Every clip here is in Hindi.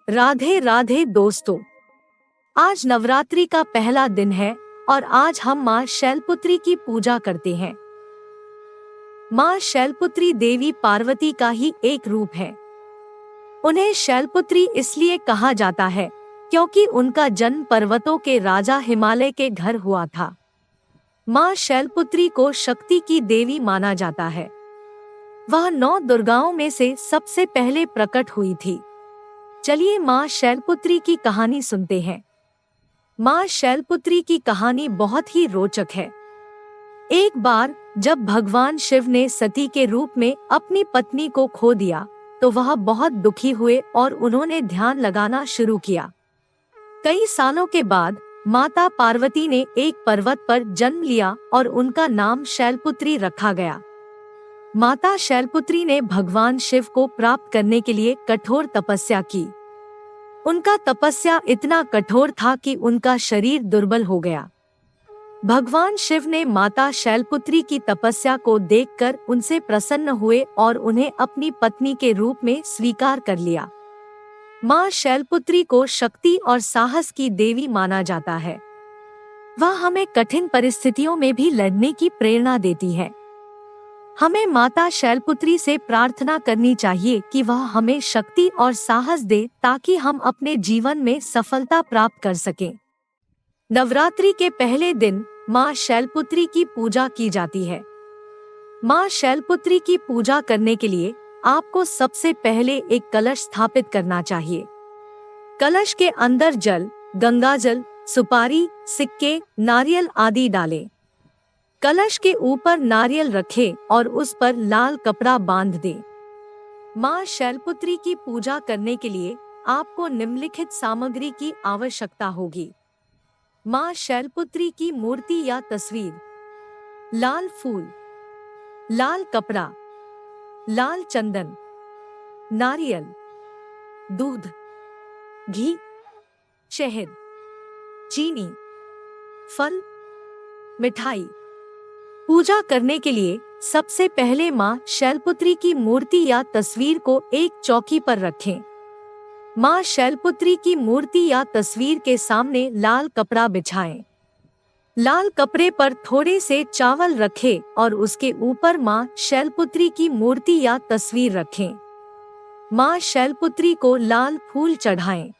राधे राधे दोस्तों, आज नवरात्रि का पहला दिन है और आज हम माँ शैलपुत्री की पूजा करते हैं। माँ शैलपुत्री देवी पार्वती का ही एक रूप है। उन्हें शैलपुत्री इसलिए कहा जाता है क्योंकि उनका जन्म पर्वतों के राजा हिमालय के घर हुआ था। माँ शैलपुत्री को शक्ति की देवी माना जाता है। वह 9 दुर्गाओं में से सबसे पहले प्रकट हुई थी। चलिए माँ शैलपुत्री की कहानी सुनते हैं। माँ शैलपुत्री की कहानी बहुत ही रोचक है। एक बार जब भगवान शिव ने सती के रूप में अपनी पत्नी को खो दिया तो वह बहुत दुखी हुए और उन्होंने ध्यान लगाना शुरू किया। कई सालों के बाद माता पार्वती ने एक पर्वत पर जन्म लिया और उनका नाम शैलपुत्री रखा गया। माता शैलपुत्री ने भगवान शिव को प्राप्त करने के लिए कठोर तपस्या की। उनका तपस्या इतना कठोर था कि उनका शरीर दुर्बल हो गया। भगवान शिव ने माता शैलपुत्री की तपस्या को देखकर उनसे प्रसन्न हुए और उन्हें अपनी पत्नी के रूप में स्वीकार कर लिया। माँ शैलपुत्री को शक्ति और साहस की देवी माना जाता है। वह हमें कठिन परिस्थितियों में भी लड़ने की प्रेरणा देती है। हमें माता शैलपुत्री से प्रार्थना करनी चाहिए कि वह हमें शक्ति और साहस दे ताकि हम अपने जीवन में सफलता प्राप्त कर सकें। नवरात्रि के पहले दिन माँ शैलपुत्री की पूजा की जाती है। माँ शैलपुत्री की पूजा करने के लिए आपको सबसे पहले एक कलश स्थापित करना चाहिए। कलश के अंदर जल, गंगाजल, सुपारी, सिक्के, नारियल आदि डालें। कलश के ऊपर नारियल रखें और उस पर लाल कपड़ा बांध दें। माँ शैलपुत्री की पूजा करने के लिए आपको निम्नलिखित सामग्री की आवश्यकता होगी। माँ शैलपुत्री की मूर्ति या तस्वीर, लाल फूल, लाल कपड़ा, लाल चंदन, नारियल, दूध, घी, शहद, चीनी, फल, मिठाई। पूजा करने के लिए सबसे पहले माँ शैलपुत्री की मूर्ति या तस्वीर को एक चौकी पर रखें। माँ शैलपुत्री की मूर्ति या तस्वीर के सामने लाल कपड़ा बिछाएं। लाल कपड़े पर थोड़े से चावल रखें और उसके ऊपर माँ शैलपुत्री की मूर्ति या तस्वीर रखें। माँ शैलपुत्री को लाल फूल चढ़ाएं।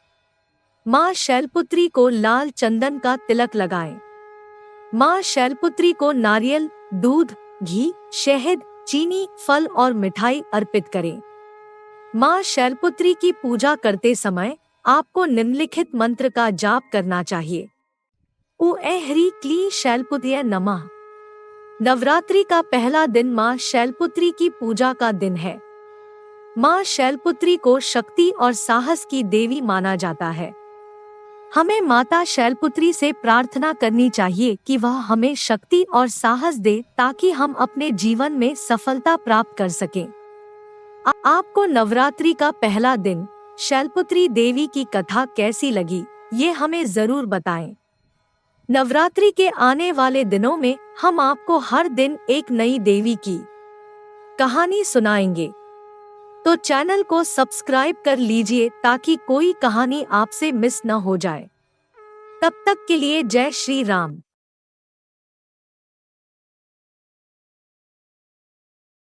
माँ शैलपुत्री को लाल चंदन का तिलक लगाएं। माँ शैलपुत्री को नारियल, दूध, घी, शहद, चीनी, फल और मिठाई अर्पित करें। माँ शैलपुत्री की पूजा करते समय आपको निम्नलिखित मंत्र का जाप करना चाहिए। ओ ऐ ह्रीं क्लीं शैलपुत्र्यै नमः। नवरात्रि का पहला दिन माँ शैलपुत्री की पूजा का दिन है। माँ शैलपुत्री को शक्ति और साहस की देवी माना जाता है। हमें माता शैलपुत्री से प्रार्थना करनी चाहिए कि वह हमें शक्ति और साहस दे ताकि हम अपने जीवन में सफलता प्राप्त कर सकें। आपको नवरात्रि का पहला दिन शैलपुत्री देवी की कथा कैसी लगी, ये हमें जरूर बताएं। नवरात्रि के आने वाले दिनों में हम आपको हर दिन एक नई देवी की कहानी सुनाएंगे। तो चैनल को सब्सक्राइब कर लीजिए ताकि कोई कहानी आपसे मिस न हो जाए। तब तक के लिए जय श्री राम।